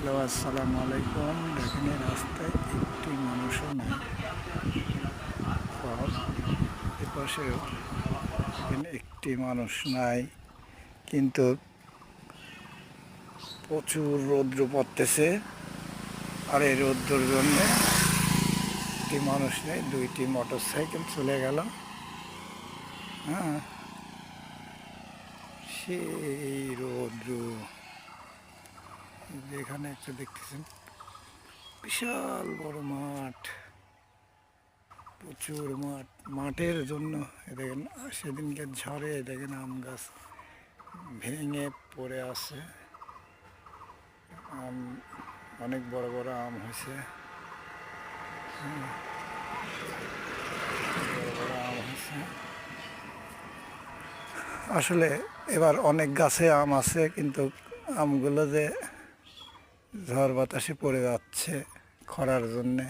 Hello, আসসালামু আলাইকুম। দেখেন এই রাস্তায় একটি মানুষও নাই। আর এপাশেও এখানে একটি মানুষ নাই, কিন্তু প্রচুর রৌদ্র পড়তেছে। আর এই রৌদ্রের জন্য একটি মানুষ নেই, দুইটি মোটর সাইকেল চলে গেল। হ্যাঁ, সেই রৌদ্র। যেখানে একটা দেখতেছেন বিশাল বড় মাঠ, প্রচুর মাঠ। মাঠের জন্য দেখেন সেদিনকে ঝড়ে দেখেন আম গাছ ভেঙে পড়ে আছে। আম অনেক বড় বড় আম হয়েছে, বড় বড় আম হয়েছে। আসলে এবার অনেক গাছে আম আছে, কিন্তু আমগুলো যে ঝড় বাতাসে পড়ে যাচ্ছে খরার জন্যে।